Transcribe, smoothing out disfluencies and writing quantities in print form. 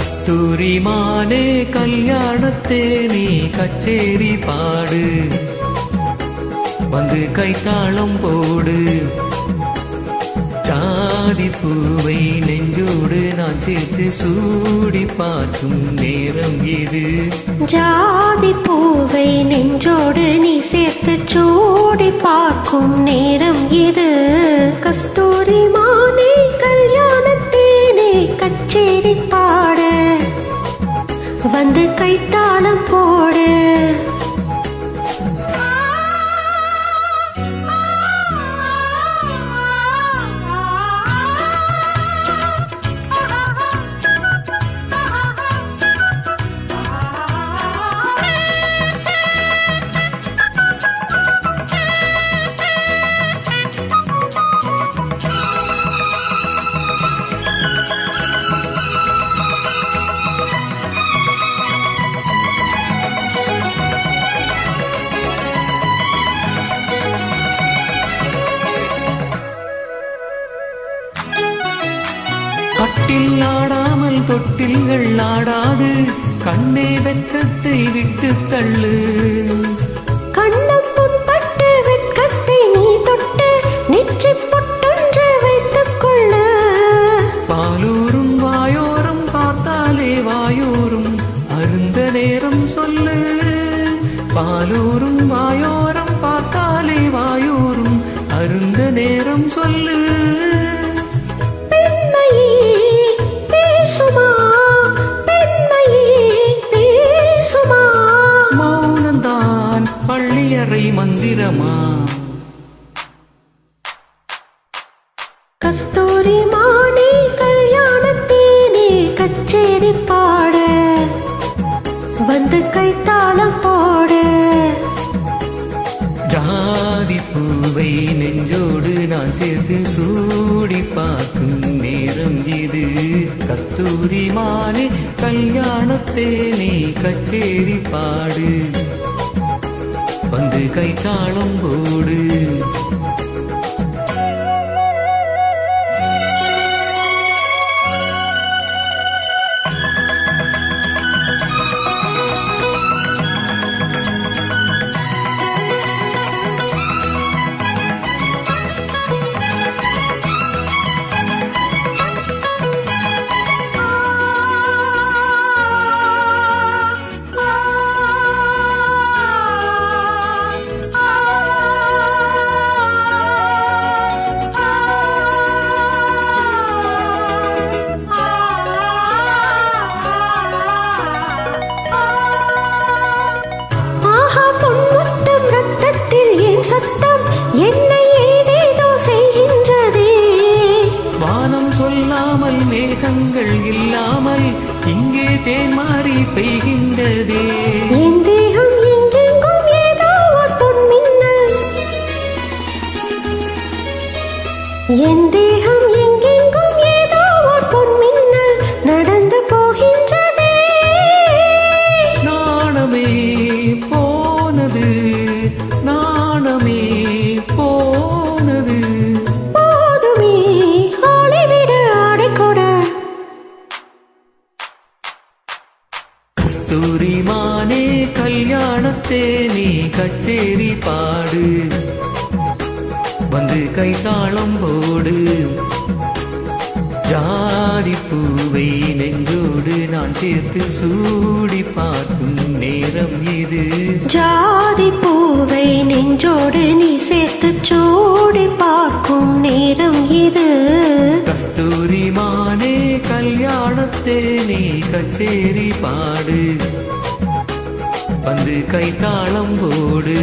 கஸ்தூரி மானே கல்யாணத்தே நீ கச்சேரி பாடு, வந்து கைத்தாளம் போடு. ஜாதி பூவை நெஞ்சோடு நான் சேர்த்து சூடி பார்க்கும் நேரம் இது. ஜாதி பூவை நெஞ்சோடு நீ சேர்த்து சூடி பார்க்கும் நேரம் இது. கஸ்தூரி மானே கல்யாணத்தேனே கச்சேரி பாடு, வந்து கைத்தாளம் போடு. கட்டில் ஆடாமல் தொட்டில்கள் ஆடாது, கண்ணே வெட்கத்தை விட்டு தள்ளு. கண்ணம் புண்பட்டு வெட்கத்தை நீ தொட்டு நெற்றி பொட்டொன்று வைத்துக் கொள்ளு. பாலூரும் வாயோரம் பார்த்தாலே வாயோரும் அருந்த நேரம் சொல்லு. பாலூரும் வாயோரம் பார்த்தாலே வாயோரும் அருந்த நேரம் சொல்லு. மௌனந்தான் பள்ளியறை மந்திரமா? கஸ்தூரி மானே கல்யாணத்தேனே கச்சேரி பாடு, வந்து கைத்தாளம் போடு. ஜாதி பூவை நெஞ்சோடு நான் சேர்த்து சூடி பார்க்கும் நேரம் இது. கஸ்தூரி மானே கல்யாணத்தேனே கச்சேரி பாடு, வந்து கைத்தாளம் போடு. சத்தம் என்னை ஏதேதோ செய்கின்றதே. வானம் சொல்லாமல் மேகங்கள் இல்லாமல் இங்கே தேன் மாறி பெய்கின்றதே. என் தேகம் எங்கெங்கும் ஏதோ ஒரு பொன்மின்னல், என் தேகம் எங்கெங்கும் ஏதோ ஒரு பொன்மின்னல் நடந்து போகின்றதே. நாணமே போனது, நாணமே போனது. போதுமே ஆளை விட ஆடை கொடு. கஸ்தூரி மானே கல்யாணத்தே நீ கச்சேரி பாடு, வந்து கைத்தாளம் போடு. ஜாதி பூவை நெஞ்சோடு நான் சேர்த்து சூடி பார்க்கும் நேரம் இது. ஜாதி பூவை நெஞ்சோடு நீ சேர்த்து சூடி பார்க்கும் நேரம் இது. கஸ்தூரி மானே கல்யாணத்தே நீ கச்சேரி பாடு, வந்து கைத்தாளம் போடு.